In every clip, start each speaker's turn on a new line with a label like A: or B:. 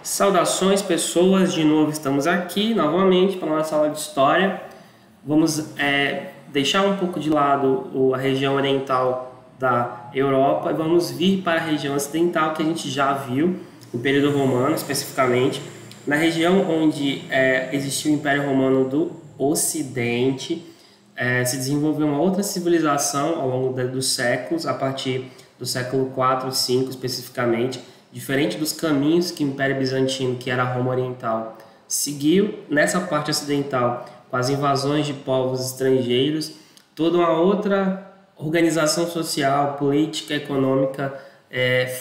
A: Saudações pessoas, de novo estamos aqui novamente para a nossa aula de História. Vamos deixar um pouco de lado a região oriental da Europa e vamos vir para a região ocidental que a gente já viu, no período romano especificamente, na região onde existiu o Império Romano do Ocidente. Se desenvolveu uma outra civilização ao longo dos séculos, a partir do século IV e V especificamente, diferente dos caminhos que o Império Bizantino, que era a Roma Oriental, seguiu nessa parte ocidental, com as invasões de povos estrangeiros, toda uma outra organização social, política, econômica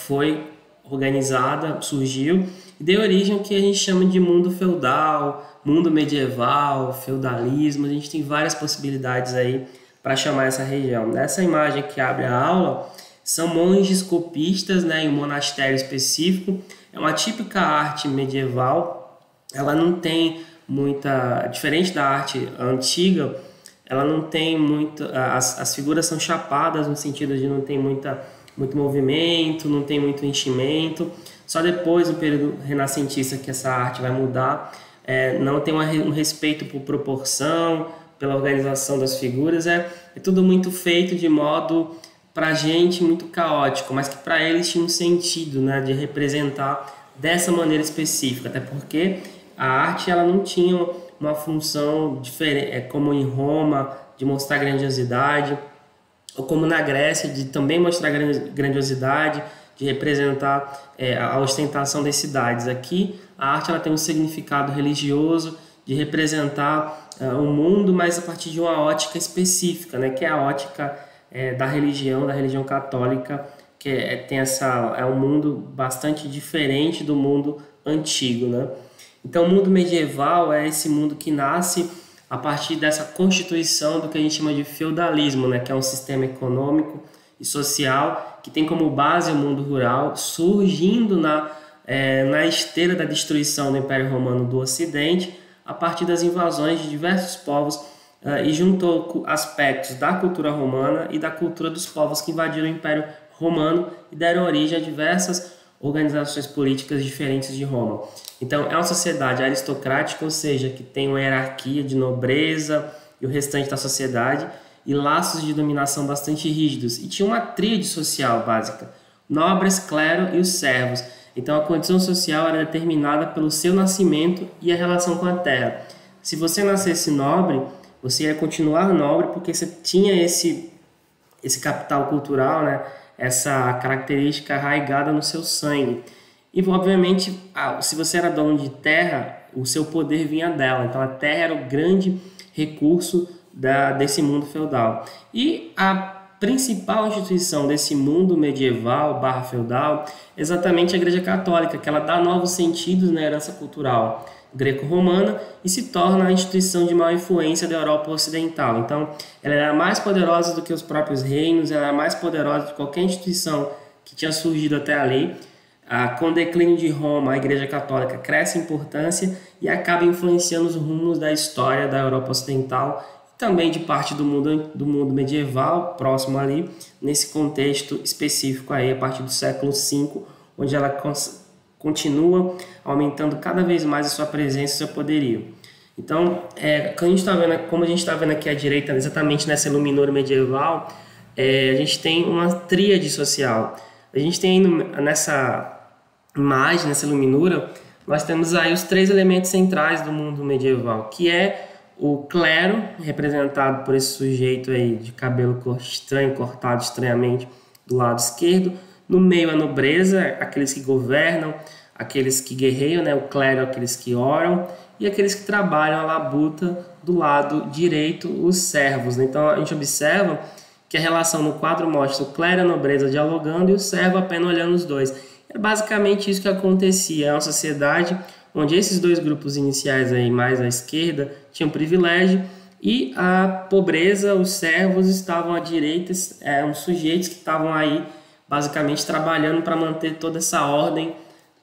A: foi organizada, surgiu e deu origem ao que a gente chama de mundo feudal, mundo medieval, feudalismo. A gente tem várias possibilidades aí para chamar essa região. Nessa imagem que abre a aula, são monges copistas, em um monastério específico. É uma típica arte medieval. Ela não tem muita... Diferente da arte antiga, ela não tem muito... As figuras são chapadas no sentido de não tem muito movimento, não tem muito enchimento. Só depois, no período renascentista, que essa arte vai mudar. Não tem um respeito por proporção, pela organização das figuras. É tudo muito feito de modo... para a gente muito caótico, mas que para eles tinha um sentido, de representar dessa maneira específica, até porque a arte ela não tinha uma função diferente, como em Roma, de mostrar grandiosidade, ou como na Grécia, de também mostrar grandiosidade, de representar a ostentação das cidades. Aqui a arte ela tem um significado religioso, de representar o mundo, mas a partir de uma ótica específica, que é a ótica da religião católica, que tem um mundo bastante diferente do mundo antigo, Então o mundo medieval é esse mundo que nasce a partir dessa constituição do que a gente chama de feudalismo, que é um sistema econômico e social que tem como base o mundo rural, surgindo na esteira da destruição do Império Romano do Ocidente, a partir das invasões de diversos povos, e juntou aspectos da cultura romana e da cultura dos povos que invadiram o Império Romano e deram origem a diversas organizações políticas diferentes de Roma. Então, é uma sociedade aristocrática, ou seja, que tem uma hierarquia de nobreza e o restante da sociedade, e laços de dominação bastante rígidos. E tinha uma tríade social básica: nobres, clero e os servos. Então, a condição social era determinada pelo seu nascimento e a relação com a terra. Se você nascesse nobre, você ia continuar nobre porque você tinha esse capital cultural, essa característica arraigada no seu sangue. E, obviamente, se você era dono de terra, o seu poder vinha dela. Então, a terra era o grande recurso desse mundo feudal. E a principal instituição desse mundo medieval / feudal é exatamente a Igreja Católica, que ela dá novos sentidos na herança cultural greco-romana e se torna a instituição de maior influência da Europa Ocidental. Então, ela era mais poderosa do que os próprios reinos, ela era mais poderosa do que qualquer instituição que tinha surgido até ali. Com o declínio de Roma, a Igreja Católica cresce em importância e acaba influenciando os rumos da história da Europa Ocidental e também de parte do mundo medieval, próximo ali, nesse contexto específico aí, a partir do século V, onde ela continua aumentando cada vez mais a sua presença e seu poderio. Então, como a gente está vendo aqui à direita, exatamente nessa iluminura medieval, a gente tem uma tríade social. A gente tem nessa imagem, nessa iluminura, nós temos aí os três elementos centrais do mundo medieval, que é o clero, representado por esse sujeito aí de cabelo estranho, cortado estranhamente do lado esquerdo. No meio a nobreza, aqueles que governam, aqueles que guerreiam, o clero, aqueles que oram, e aqueles que trabalham a labuta do lado direito, os servos. Então a gente observa que a relação no quadro mostra o clero e a nobreza dialogando e o servo apenas olhando os dois. É basicamente isso que acontecia. É uma sociedade onde esses dois grupos iniciais aí, mais à esquerda, tinham privilégio, e a pobreza, os servos, estavam à direita, uns sujeitos que estavam aí basicamente trabalhando para manter toda essa ordem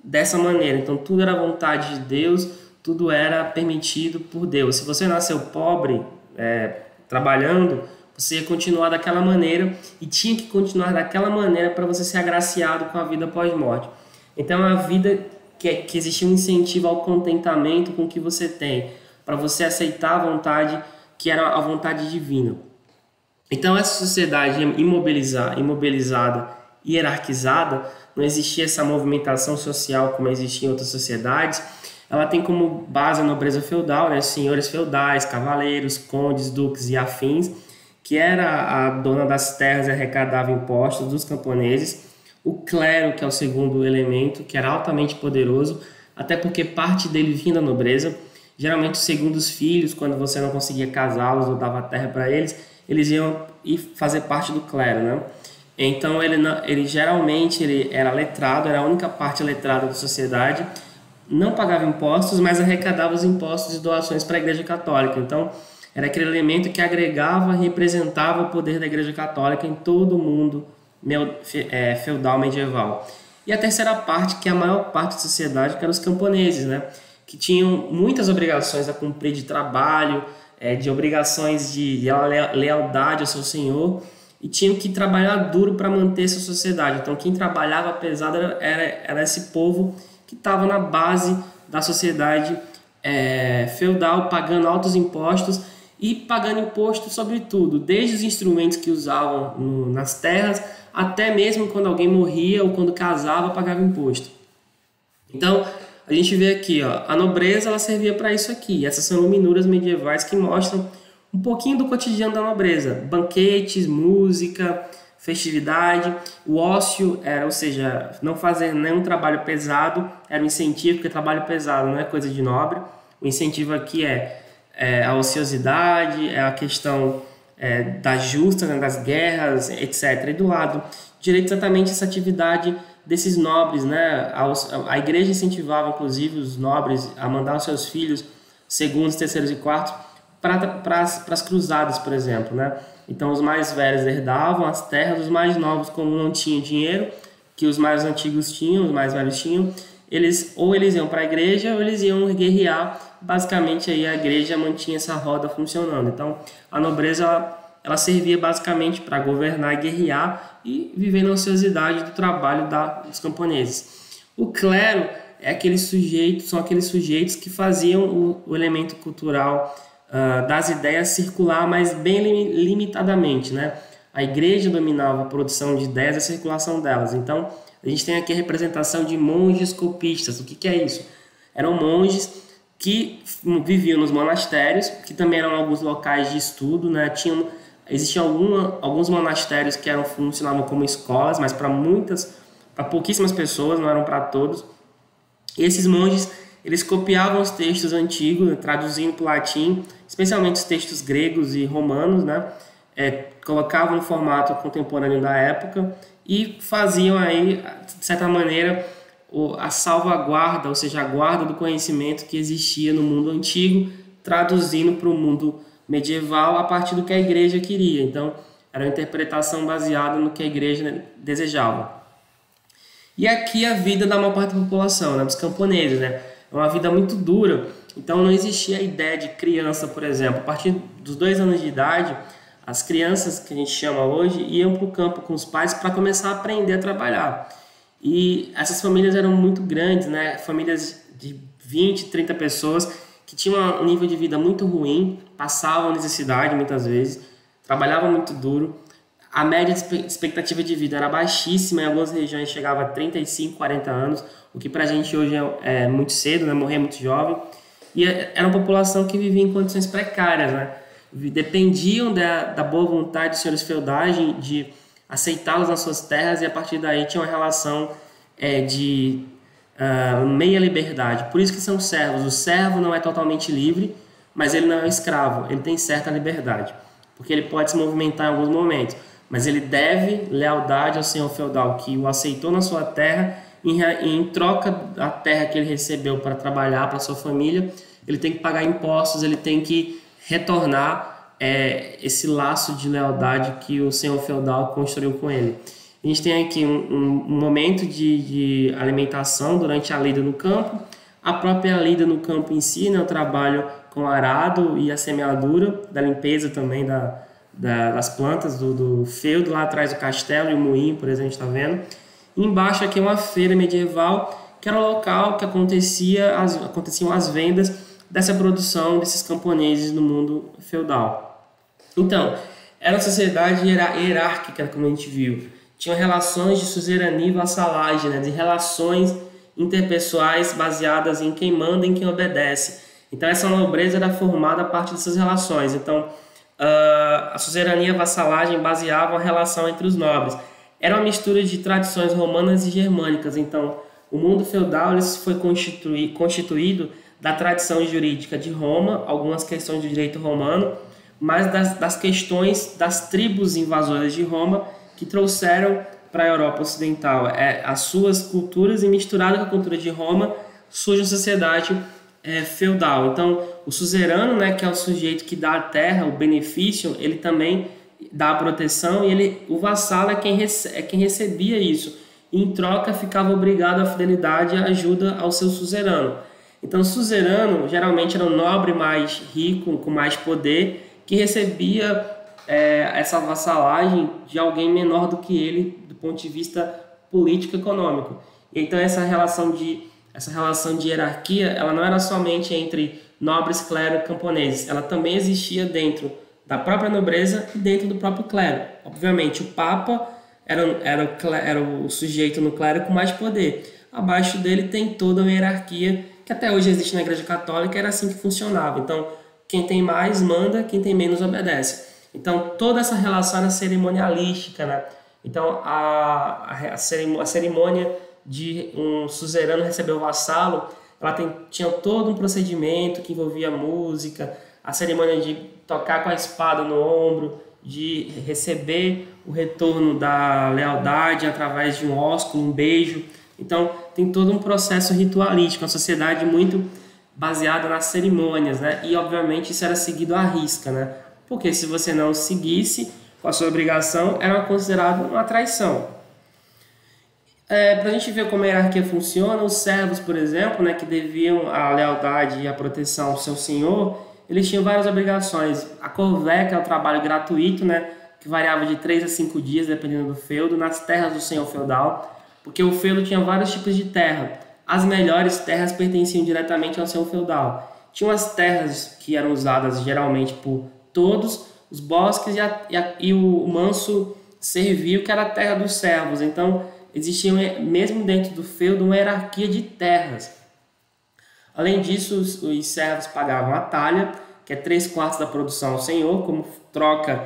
A: dessa maneira. Então tudo era vontade de Deus, tudo era permitido por Deus. Se você nasceu pobre, trabalhando, você ia continuar daquela maneira e tinha que continuar daquela maneira para você ser agraciado com a vida pós-morte. Então a vida que existia um incentivo ao contentamento com o que você tem, para você aceitar a vontade que era a vontade divina. Então essa sociedade imobilizada, hierarquizada, não existia essa movimentação social como existia em outras sociedades. Ela tem como base a nobreza feudal, né? Senhores feudais, cavaleiros, condes, duques e afins, que era a dona das terras e arrecadava impostos dos camponeses. O clero, que é o segundo elemento, que era altamente poderoso, até porque parte dele vinha da nobreza. Geralmente os segundos filhos, quando você não conseguia casá-los ou dava terra para eles iam ir fazer parte do clero, né? Então ele geralmente ele era letrado, era a única parte letrada da sociedade, não pagava impostos, mas arrecadava os impostos e doações para a Igreja Católica. Então era aquele elemento que agregava e representava o poder da Igreja Católica em todo o mundo feudal medieval. E a terceira parte, que é a maior parte da sociedade, que eram os camponeses, né? Que tinham muitas obrigações a cumprir de trabalho, de obrigações de lealdade ao seu senhor, e tinham que trabalhar duro para manter essa sociedade. Então quem trabalhava pesado era esse povo que estava na base da sociedade feudal, pagando altos impostos e pagando imposto sobre tudo, desde os instrumentos que usavam nas terras, até mesmo quando alguém morria ou quando casava, pagava imposto. Então, a gente vê aqui, ó, a nobreza ela servia para isso aqui. Essas são iluminuras medievais que mostram um pouquinho do cotidiano da nobreza. Banquetes, música, festividade, o ócio, ou seja, não fazer nenhum trabalho pesado, era um incentivo, porque trabalho pesado não é coisa de nobre. O incentivo aqui é a ociosidade, é a questão da justa, né, das guerras, etc. E do lado direito, exatamente essa atividade desses nobres, né? A igreja incentivava, inclusive, os nobres a mandar os seus filhos, segundos, terceiros e quartos, para as cruzadas, por exemplo, né? Então, os mais velhos herdavam as terras, os mais novos, como não tinham dinheiro, que os mais antigos tinham, os mais velhos tinham, eles iam para a igreja ou eles iam guerrear. Basicamente, aí a igreja mantinha essa roda funcionando. Então, a nobreza ela servia basicamente para governar e guerrear e viver na ociosidade do trabalho dos camponeses. O clero são aqueles sujeitos que faziam o elemento cultural das ideias circular, mas bem limitadamente, né? A igreja dominava a produção de ideias e a circulação delas. Então, a gente tem aqui a representação de monges copistas. O que é isso? Eram monges que viviam nos monastérios, que também eram alguns locais de estudo, né? Existiam alguns monastérios que funcionavam como escolas, mas para pouquíssimas pessoas, não eram para todos. E esses monges, eles copiavam os textos antigos, né, traduzindo para o latim, especialmente os textos gregos e romanos, né? Colocavam no formato contemporâneo da época e faziam aí, de certa maneira, a salvaguarda, ou seja, a guarda do conhecimento que existia no mundo antigo, traduzindo para o mundo medieval a partir do que a igreja queria. Então, era uma interpretação baseada no que a igreja desejava. E aqui a vida da maior parte da população, né, dos camponeses, né? É uma vida muito dura, então não existia a ideia de criança, por exemplo. A partir dos 2 anos de idade, as crianças, que a gente chama hoje, iam para o campo com os pais para começar a aprender a trabalhar. E essas famílias eram muito grandes, né? Famílias de 20, 30 pessoas que tinham um nível de vida muito ruim, passavam necessidade muitas vezes, trabalhavam muito duro. A média de expectativa de vida era baixíssima, em algumas regiões chegava a 35, 40 anos, o que pra gente hoje é muito cedo, né? Morrer muito jovem. E era uma população que vivia em condições precárias, né? Dependiam da boa vontade dos senhores feudais de aceitá-los nas suas terras, e a partir daí tinha uma relação de meia liberdade. Por isso que são servos. O servo não é totalmente livre, mas ele não é um escravo, ele tem certa liberdade, porque ele pode se movimentar em alguns momentos, mas ele deve lealdade ao senhor feudal que o aceitou na sua terra, e em troca da terra que ele recebeu para trabalhar para sua família, ele tem que pagar impostos, ele tem que retornar esse laço de lealdade que o senhor feudal construiu com ele. A gente tem aqui um momento de alimentação durante a lida no campo, a própria lida no campo em si, né, o trabalho com arado e a semeadura, da limpeza também das plantas do feudo, lá atrás do castelo e o moinho, por exemplo, a gente está vendo. E embaixo aqui é uma feira medieval que era o local que aconteciam as vendas dessa produção desses camponeses no mundo feudal. Então, era uma sociedade hierárquica, como a gente viu. Tinham relações de suzerania e vassalagem, né, de relações interpessoais baseadas em quem manda e em quem obedece. Então, essa nobreza era formada a partir dessas relações. Então, a suzerania e a vassalagem baseavam a relação entre os nobres. Era uma mistura de tradições romanas e germânicas. Então, o mundo feudal ele foi constituído da tradição jurídica de Roma, algumas questões do direito romano, mas das questões das tribos invasoras de Roma que trouxeram para a Europa Ocidental as suas culturas, e misturado com a cultura de Roma surge a sociedade feudal. Então, o suzerano, né, que é o sujeito que dá a terra, o benefício, ele também dá a proteção, e o vassalo é quem recebia isso. E, em troca, ficava obrigado à fidelidade e à ajuda ao seu suzerano. Então, o suzerano geralmente era um nobre mais rico, com mais poder, que recebia essa vassalagem de alguém menor do que ele, do ponto de vista político-econômico. E então, essa relação de hierarquia, ela não era somente entre nobres, clero e camponeses, ela também existia dentro da própria nobreza e dentro do próprio clero. Obviamente, o Papa era o sujeito no clero com mais poder. Abaixo dele tem toda uma hierarquia que até hoje existe na Igreja Católica, era assim que funcionava. Então, quem tem mais manda, quem tem menos obedece. Então, toda essa relação era cerimonialística, né? Então, a cerimônia de um suzerano receber o vassalo, tinha todo um procedimento que envolvia música, a cerimônia de tocar com a espada no ombro, de receber o retorno da lealdade através de um ósculo, um beijo. Então, tem todo um processo ritualístico, uma sociedade muito baseada nas cerimônias, né? E, obviamente, isso era seguido à risca, né? Porque se você não seguisse com a sua obrigação, era considerado uma traição. Para a gente ver como a hierarquia funciona, os servos, por exemplo, né, que deviam a lealdade e a proteção ao seu senhor, eles tinham várias obrigações. A corvé, que é o trabalho gratuito, né, que variava de 3 a 5 dias, dependendo do feudo, nas terras do senhor feudal, porque o feudo tinha vários tipos de terra. As melhores terras pertenciam diretamente ao senhor feudal. Tinham as terras que eram usadas geralmente por todos, os bosques e o manso servil, que era a terra dos servos. Então, existia, mesmo dentro do feudo, uma hierarquia de terras. Além disso, os servos pagavam a talha, que é 3/4 da produção ao senhor, como troca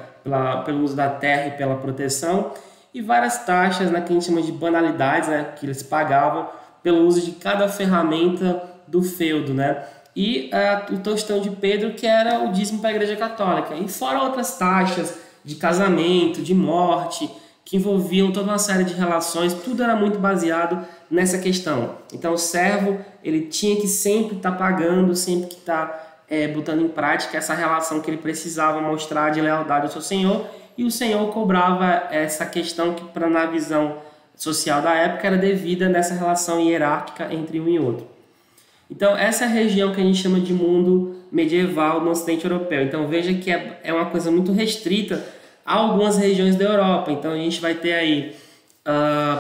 A: pelo uso da terra e pela proteção, e várias taxas, né, que a gente chama de banalidades, né, que eles pagavam pelo uso de cada ferramenta do feudo, né? E o tostão de Pedro, que era o dízimo para a Igreja Católica. E fora outras taxas de casamento, de morte, que envolviam toda uma série de relações, tudo era muito baseado nessa questão. Então, o servo, ele tinha que sempre estar pagando, sempre que estar botando em prática essa relação que ele precisava mostrar de lealdade ao seu senhor, e o senhor cobrava essa questão que, na visão social da época, era devida nessa relação hierárquica entre um e outro. Então, essa é a região que a gente chama de mundo medieval no Ocidente Europeu. Então, veja que é uma coisa muito restrita a algumas regiões da Europa. Então, a gente vai ter aí,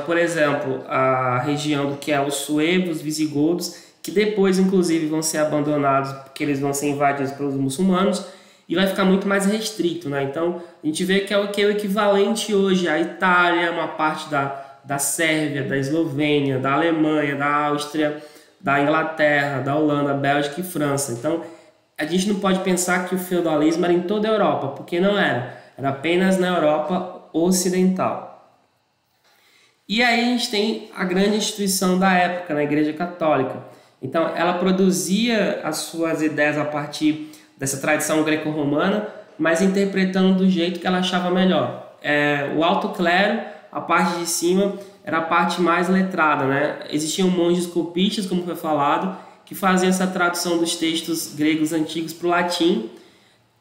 A: por exemplo, a região do que é os suevos, visigodos, que depois, inclusive, vão ser abandonados porque eles vão ser invadidos pelos muçulmanos, e vai ficar muito mais restrito, né? Então, a gente vê que é o equivalente hoje à Itália, uma parte da Sérvia, da Eslovênia, da Alemanha, da Áustria, da Inglaterra, da Holanda, Bélgica e França. Então, a gente não pode pensar que o feudalismo era em toda a Europa, porque não era. Era apenas na Europa Ocidental. E aí a gente tem a grande instituição da época, na Igreja Católica. Então, ela produzia as suas ideias a partir dessa tradição greco-romana, mas interpretando do jeito que ela achava melhor. O alto clero, a parte de cima, era a parte mais letrada, né? Existiam monges copistas, como foi falado, que faziam essa tradução dos textos gregos antigos para o latim.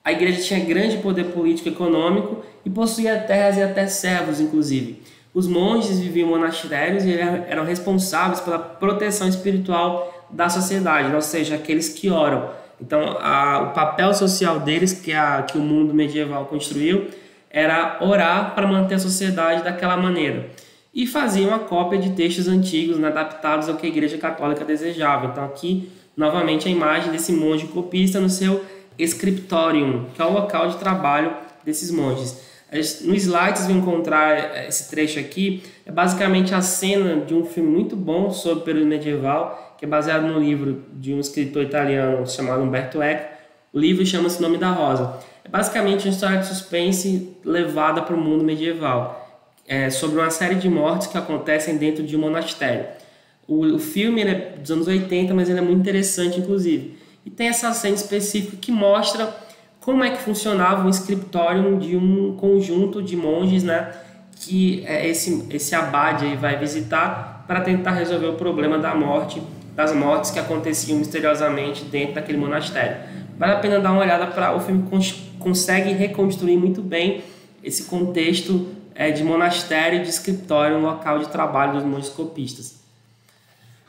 A: A igreja tinha grande poder político e econômico e possuía terras e até servos, inclusive. Os monges viviam em monastérios e eram responsáveis pela proteção espiritual da sociedade, ou seja, aqueles que oram. Então, o papel social deles, que o mundo medieval construiu, era orar para manter a sociedade daquela maneira. e faziam uma cópia de textos antigos, né, adaptados ao que a Igreja Católica desejava. Então aqui, novamente, a imagem desse monge copista no seu scriptorium, que é o local de trabalho desses monges. No slide vocês vão encontrar esse trecho aqui, é basicamente a cena de um filme muito bom sobre o período medieval, que é baseado no livro de um escritor italiano chamado Umberto Eco. O livro chama-se Nome da Rosa. É basicamente uma história de suspense levada para o mundo medieval, sobre uma série de mortes que acontecem dentro de um monastério. O filme ele é dos anos 80, mas ele é muito interessante, inclusive. E tem essa cena específica que mostra como é que funcionava um scriptorium de um conjunto de monges, né, que esse abade aí vai visitar para tentar resolver o problema das mortes que aconteciam misteriosamente dentro daquele monastério. Vale a pena dar uma olhada. O filme consegue reconstruir muito bem esse contexto de monastério, de scriptorium, local de trabalho dos monges copistas.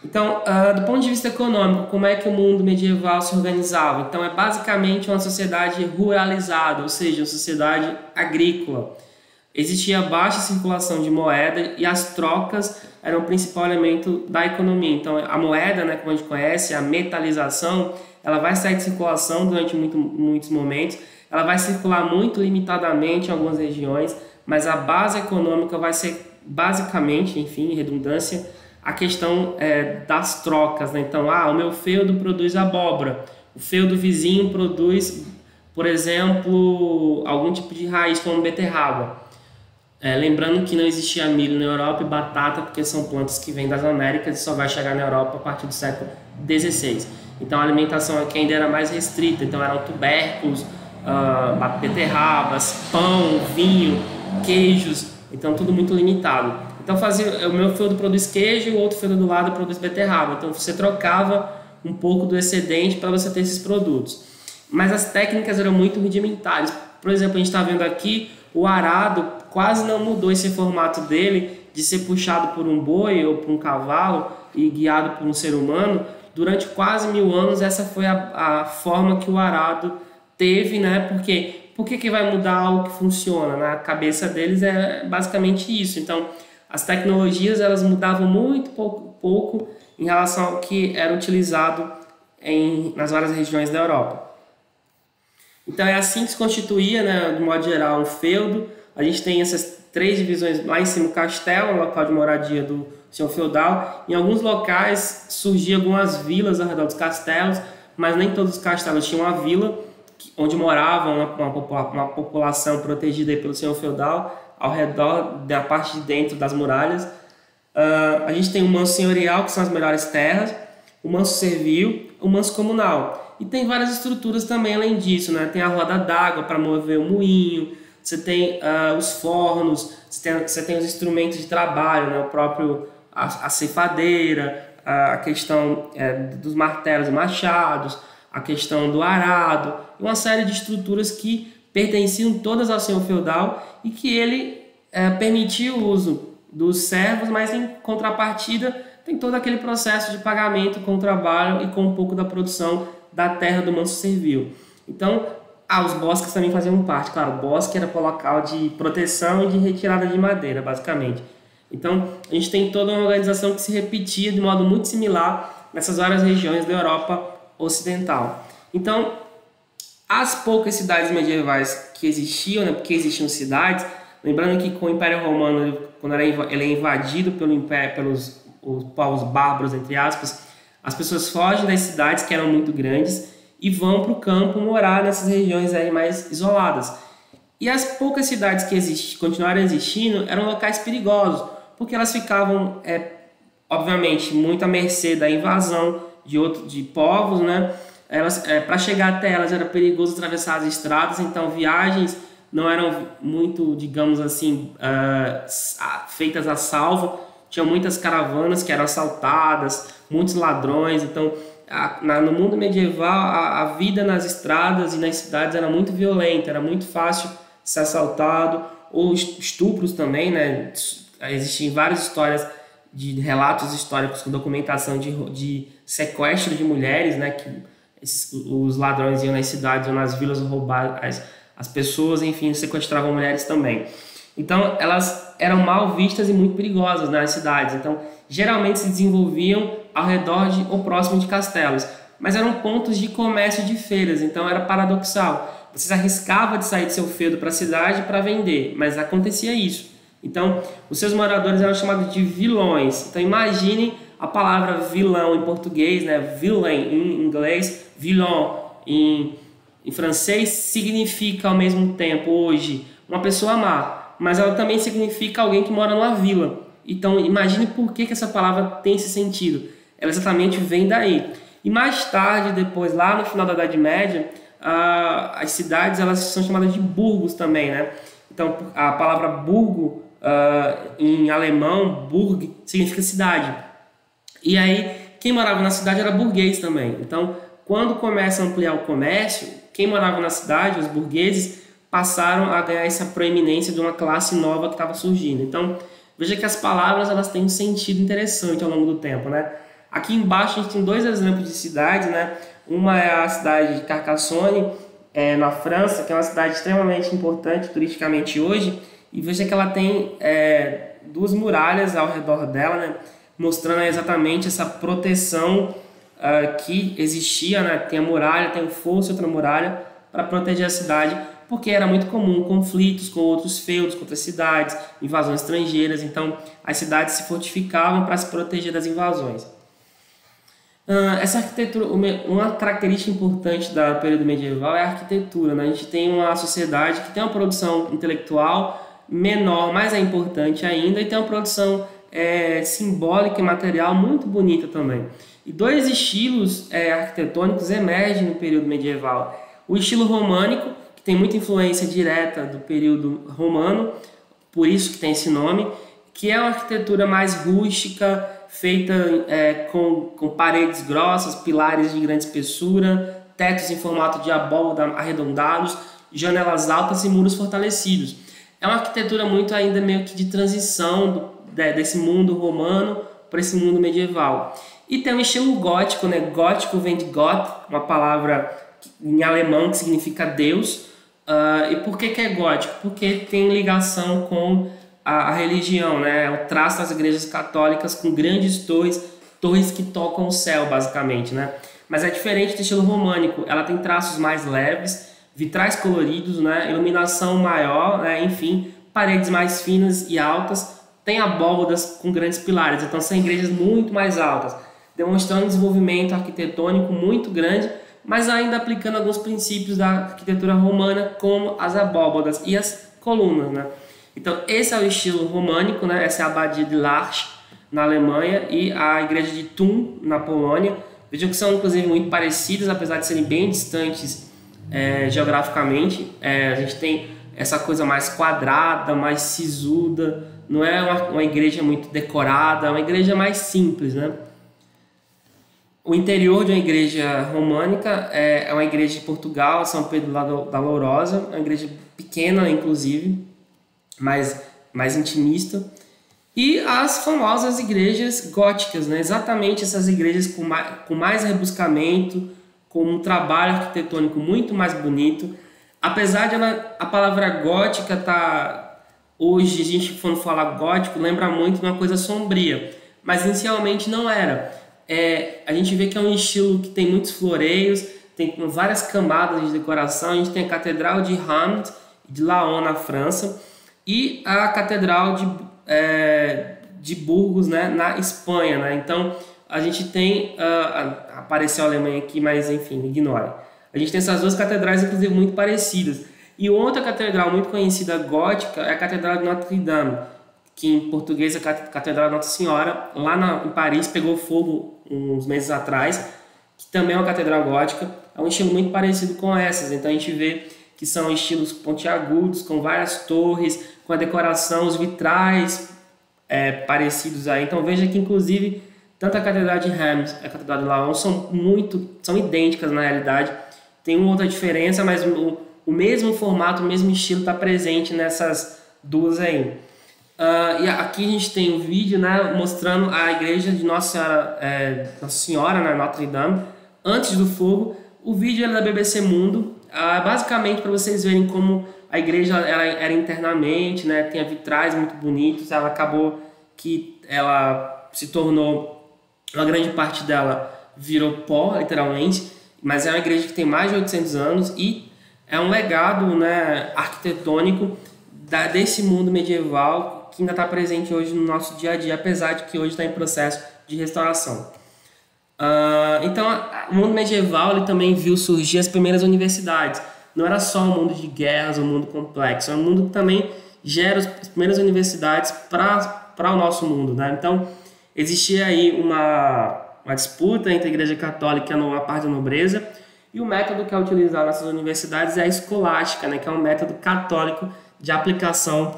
A: Então, do ponto de vista econômico, como é que o mundo medieval se organizava? Então, é basicamente uma sociedade ruralizada, ou seja, uma sociedade agrícola. Existia baixa circulação de moeda e as trocas eram o principal elemento da economia. Então, a moeda, né, como a gente conhece, a metalização, ela vai sair de circulação durante muitos momentos, ela vai circular muito limitadamente em algumas regiões, mas a base econômica vai ser basicamente, enfim, redundância, a questão das trocas, né? Então, o meu feudo produz abóbora, o feudo vizinho produz, por exemplo, algum tipo de raiz, como beterraba. Lembrando que não existia milho na Europa e batata, porque são plantas que vêm das Américas e só vai chegar na Europa a partir do século XVI. Então, a alimentação aqui ainda era mais restrita, então eram tubérculos, beterrabas, pão, vinho, queijos, então tudo muito limitado. Então o meu feudo produz queijo e o outro feudo do lado produz beterraba. Então você trocava um pouco do excedente para você ter esses produtos. Mas as técnicas eram muito rudimentares. Por exemplo, a gente está vendo aqui o arado quase não mudou esse formato dele de ser puxado por um boi ou por um cavalo e guiado por um ser humano. Durante quase 1000 anos essa foi a forma que o arado teve, né? Porque por que vai mudar algo que funciona? Na cabeça deles é basicamente isso. Então, as tecnologias elas mudavam muito pouco em relação ao que era utilizado nas várias regiões da Europa. Então é assim que se constituía, né, de modo geral, um feudo. A gente tem essas 3 divisões: lá em cima o castelo, o local de moradia do senhor feudal. Em alguns locais surgiam algumas vilas ao redor dos castelos, mas nem todos os castelos tinham uma vila onde morava uma população protegida aí pelo senhor feudal ao redor da parte de dentro das muralhas. A gente tem o manso senhorial, que são as melhores terras, o manso servil, o manso comunal. E tem várias estruturas também além disso, né? Tem a roda d'água para mover o moinho, você tem os fornos, você tem os instrumentos de trabalho, né? A ceifadeira, a questão dos martelos e machados, a questão do arado, e uma série de estruturas que pertenciam todas ao senhor feudal e que ele permitia o uso dos servos, mas em contrapartida tem todo aquele processo de pagamento com o trabalho e com um pouco da produção da terra do manso servil. Então, os bosques também faziam parte. Claro, o bosque era para o local de proteção e de retirada de madeira, basicamente. Então, a gente tem toda uma organização que se repetia de modo muito similar nessas várias regiões da Europa Ocidental. Então, as poucas cidades medievais que existiam, né, porque existiam cidades, lembrando que com o Império Romano, quando ele é invadido pelos os povos bárbaros, entre aspas, as pessoas fogem das cidades que eram muito grandes e vão para o campo morar nessas regiões aí mais isoladas. E as poucas cidades que continuaram existindo eram locais perigosos, porque elas ficavam, obviamente, muito à mercê da invasão de povos, né? Para chegar até elas era perigoso atravessar as estradas, então viagens não eram muito, digamos assim, feitas a salvo. Tinha muitas caravanas que eram assaltadas, muitos ladrões. Então, no mundo medieval, a vida nas estradas e nas cidades era muito violenta, era muito fácil ser assaltado, ou estupros também, né? Existem várias histórias de relatos históricos com documentação de sequestro de mulheres, né? Que os ladrões iam nas cidades ou nas vilas roubar as pessoas, enfim, sequestravam mulheres também. Então, elas eram mal vistas e muito perigosas nas cidades. Então, geralmente se desenvolviam ao redor ou próximo de castelos, mas eram pontos de comércio de feiras, então era paradoxal. Você se arriscava de sair do seu feudo para a cidade para vender, mas acontecia isso. Então, os seus moradores eram chamados de vilões. Então, imaginem a palavra vilão em português, né? Villain em inglês, villain em francês significa ao mesmo tempo hoje uma pessoa má, mas ela também significa alguém que mora numa vila. Então, imagine por que essa palavra tem esse sentido. Ela exatamente vem daí. E mais tarde, depois, lá no final da Idade Média, as cidades elas são chamadas de burgos também, né? Então, a palavra burgo, em alemão, Burg, significa cidade. E aí, quem morava na cidade era burguês também. Então, quando começa a ampliar o comércio, quem morava na cidade, os burgueses, passaram a ganhar essa proeminência de uma classe nova que estava surgindo. Então, veja que as palavras elas têm um sentido interessante ao longo do tempo, né? Aqui embaixo a gente tem dois exemplos de cidades, né? Uma é a cidade de Carcassonne, na França, que é uma cidade extremamente importante turisticamente hoje, e veja que ela tem duas muralhas ao redor dela, né? Mostrando exatamente essa proteção que existia, né? Tem a muralha, tem o fosso e outra muralha para proteger a cidade, porque era muito comum conflitos com outros feudos, com outras cidades, invasões estrangeiras, então as cidades se fortificavam para se proteger das invasões. Essa arquitetura, uma característica importante do período medieval é a arquitetura, né? A gente tem uma sociedade que tem uma produção intelectual menor, mas é importante ainda, e tem uma produção simbólica e material muito bonita também. E dois estilos arquitetônicos emergem no período medieval. O estilo românico, que tem muita influência direta do período romano, por isso que tem esse nome, que é uma arquitetura mais rústica, feita com paredes grossas, pilares de grande espessura, tetos em formato de abóbada arredondados, janelas altas e muros fortalecidos. É uma arquitetura muito ainda meio que de transição desse mundo romano para esse mundo medieval. E tem um estilo gótico, né? Gótico vem de Gott, uma palavra em alemão que significa Deus. E por que é gótico? Porque tem ligação com a religião, né? O traço das igrejas católicas com grandes torres que tocam o céu, basicamente, né? Mas é diferente do estilo românico. Ela tem traços mais leves, vitrais coloridos, né? Iluminação maior, né? Enfim, paredes mais finas e altas. Tem abóbadas com grandes pilares, então são igrejas muito mais altas, demonstrando um desenvolvimento arquitetônico muito grande, mas ainda aplicando alguns princípios da arquitetura romana, como as abóbadas e as colunas, né? Então, esse é o estilo românico, né? Essa é a abadia de Lärch, na Alemanha, e a igreja de Thun, na Polônia. Vejam que são, inclusive, muito parecidas, apesar de serem bem distantes geograficamente. A gente tem essa coisa mais quadrada, mais sisuda, não é uma igreja muito decorada, é uma igreja mais simples, né? O interior de uma igreja românica é uma igreja de Portugal, São Pedro da Lourosa, uma igreja pequena, inclusive, mais intimista. E as famosas igrejas góticas, né? Exatamente essas igrejas com mais rebuscamento, com um trabalho arquitetônico muito mais bonito. Apesar de a palavra gótica hoje, a gente quando fala gótico, lembra muito de uma coisa sombria, mas inicialmente não era. A gente vê que é um estilo que tem muitos floreios, tem várias camadas de decoração. A gente tem a Catedral de Reims, de Laon, na França, e a Catedral de Burgos, né, na Espanha, né? Então, a gente tem... apareceu a Alemanha aqui, mas enfim, ignore. A gente tem essas duas catedrais, inclusive, muito parecidas. E outra catedral muito conhecida gótica é a Catedral de Notre-Dame, que em português é a Catedral de Nossa Senhora, lá em Paris, pegou fogo uns meses atrás, que também é uma catedral gótica. É um estilo muito parecido com essas, então a gente vê que são estilos pontiagudos, com várias torres, com a decoração, os vitrais parecidos aí. Então veja que, inclusive, tanto a Catedral de Reims e a Catedral de Laon são idênticas na realidade. Tem uma outra diferença, mas o mesmo formato, o mesmo estilo está presente nessas duas aí. E aqui a gente tem um vídeo, né, mostrando a igreja de Nossa Senhora, né, Notre Dame, antes do fogo. O vídeo é da BBC Mundo, basicamente para vocês verem como A igreja era internamente, né, tinha vitrais muito bonitos, ela acabou que ela se tornou, uma grande parte dela virou pó, literalmente, mas é uma igreja que tem mais de 800 anos e é um legado, né, arquitetônico desse mundo medieval que ainda está presente hoje no nosso dia a dia, apesar de que hoje está em processo de restauração. Então, o mundo medieval ele também viu surgir as primeiras universidades. Não era só um mundo de guerras, um mundo complexo, é um mundo que também gera as primeiras universidades para o nosso mundo, né? Então, existia aí uma disputa entre a Igreja Católica e a parte da nobreza, e o método que é utilizado nessas universidades é a escolástica, né? Que é um método católico de aplicação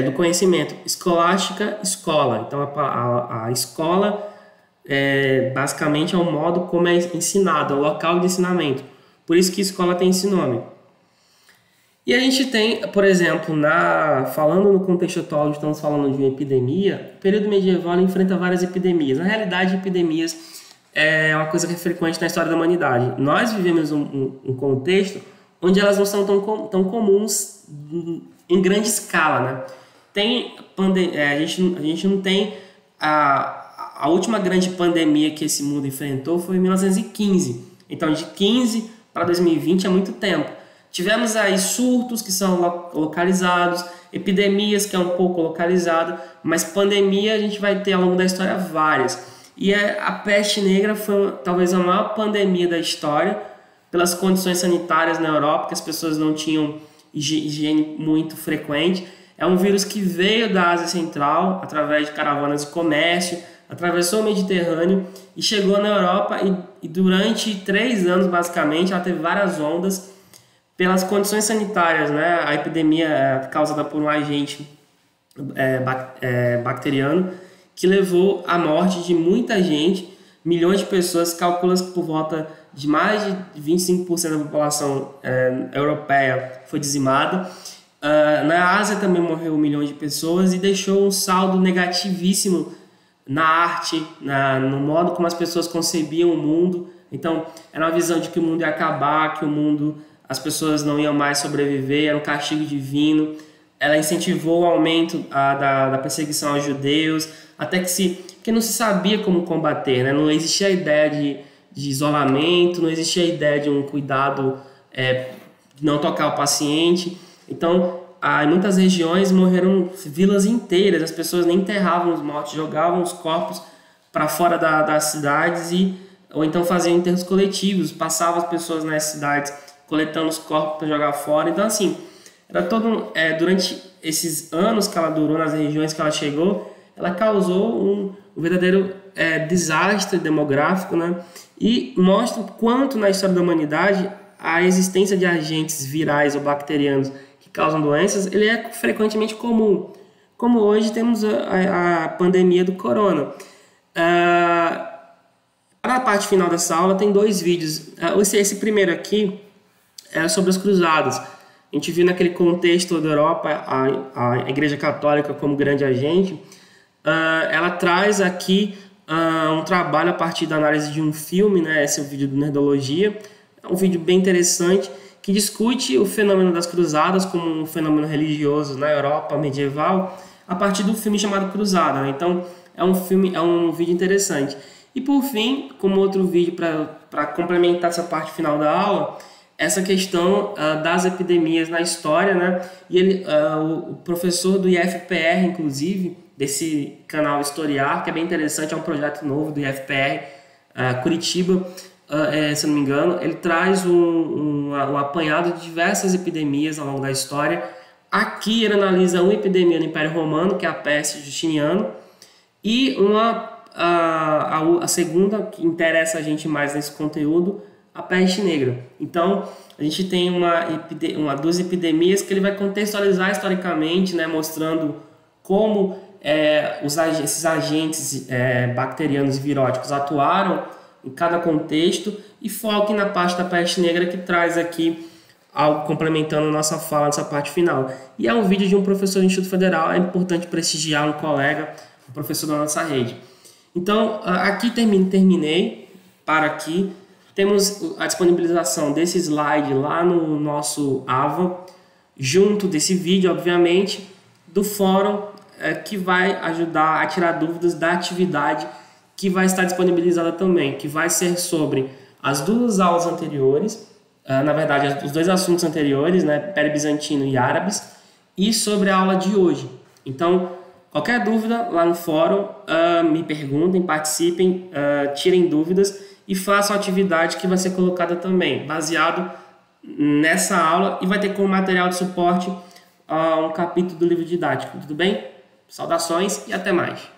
A: do conhecimento. Escolástica, escola. Então, a escola basicamente é o modo como é ensinado, é o local de ensinamento. Por isso que escola tem esse nome. E a gente tem, por exemplo, falando no contexto atual, estamos falando de uma epidemia, o período medieval enfrenta várias epidemias. Na realidade, epidemias é uma coisa que é frequente na história da humanidade. Nós vivemos um contexto onde elas não são tão comuns em grande escala, né? A gente não tem a última grande pandemia que esse mundo enfrentou foi em 1915. Então, de 15 para 2020 é muito tempo. Tivemos aí surtos que são localizados, epidemias que é um pouco localizado, mas pandemia a gente vai ter ao longo da história várias. E a peste negra foi talvez a maior pandemia da história, pelas condições sanitárias na Europa, que as pessoas não tinham higiene muito frequente. É um vírus que veio da Ásia Central, através de caravanas de comércio, atravessou o Mediterrâneo e chegou na Europa e durante 3 anos, basicamente, ela teve várias ondas pelas condições sanitárias, né? A epidemia é causada por um agente bacteriano que levou à morte de muita gente, milhões de pessoas, calcula-se que por volta de mais de 25% da população europeia foi dizimada. Na Ásia também morreu milhões de pessoas e deixou um saldo negativíssimo na arte, no modo como as pessoas concebiam o mundo. Então, era uma visão de que o mundo ia acabar, que as pessoas não iam mais sobreviver, era um castigo divino. Ela incentivou o aumento da perseguição aos judeus, até porque não se sabia como combater, né? Não existia a ideia de isolamento, não existia a ideia de um cuidado de não tocar o paciente. Então, em muitas regiões morreram vilas inteiras, as pessoas nem enterravam os mortos, jogavam os corpos para fora das cidades ou então faziam enterros coletivos, passavam as pessoas nas cidades coletando os corpos para jogar fora. Então, assim, era durante esses anos que ela durou, nas regiões que ela chegou, ela causou um verdadeiro desastre demográfico, né? E mostra o quanto na história da humanidade a existência de agentes virais ou bacterianos que causam doenças, ele é frequentemente comum, como hoje temos a pandemia do corona. Para a parte final dessa aula tem 2 vídeos. Esse primeiro aqui é sobre as cruzadas. A gente viu naquele contexto da Europa a Igreja Católica como grande agente. Ela traz aqui um trabalho a partir da análise de um filme, né? Esse é o vídeo do Nerdologia. É um vídeo bem interessante que discute o fenômeno das cruzadas como um fenômeno religioso na Europa medieval a partir do filme chamado Cruzada, né? Então é um vídeo interessante. E por fim, como outro vídeo para complementar essa parte final da aula, essa questão das epidemias na história, né? E o professor do IFPR, inclusive, desse canal Historiar, que é bem interessante, é um projeto novo do IFPR, Curitiba, se não me engano, ele traz um apanhado de diversas epidemias ao longo da história. Aqui ele analisa uma epidemia no Império Romano, que é a peste Justiniano, e a segunda, que interessa a gente mais nesse conteúdo, a peste negra. Então, a gente tem 2 epidemias que ele vai contextualizar historicamente, né, mostrando como esses agentes bacterianos e viróticos atuaram em cada contexto, e foque na parte da peste negra, que traz aqui algo complementando a nossa fala nessa parte final. E é um vídeo de um professor do Instituto Federal, é importante prestigiar um colega, um professor da nossa rede. Então, aqui terminei. Temos a disponibilização desse slide lá no nosso AVA. junto desse vídeo, obviamente, do fórum que vai ajudar a tirar dúvidas da atividade que vai estar disponibilizada também, que vai ser sobre as duas aulas anteriores, na verdade, os dois assuntos anteriores, né, Pério-Bizantino e Árabes, e sobre a aula de hoje. Então, qualquer dúvida lá no fórum, me perguntem, participem, tirem dúvidas e façam a atividade que vai ser colocada também, baseado nessa aula, e vai ter como material de suporte um capítulo do livro didático. Tudo bem? Saudações e até mais!